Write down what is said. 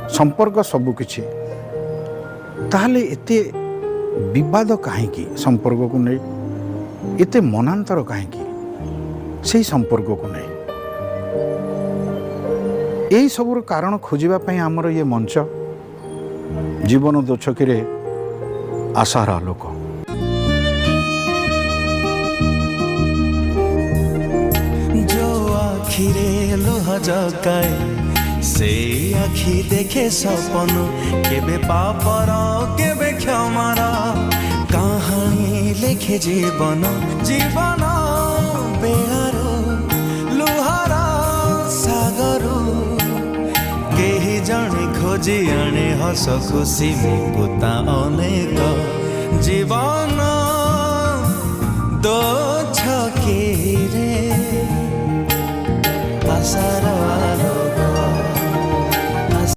संपर्क सबुकिछि ताहले एते विवाद कहीं संपर्क को नहीं एते मनांतर कहीं से संपर्क को नहीं यही सबुर कारण खोजापी आमर ये मंच जीवन दोछकी आशार आलोक। जो आखिरे लुह जगाए से आखि देखे सपन केबे पापर केबे क्षमार कहानी लिखे जीवन जीवन बेहारो लुहार सागरू केही जणे खोजी आणे हस खुशी मुकुता अनेक जीवन दो छके रे आशार आलो।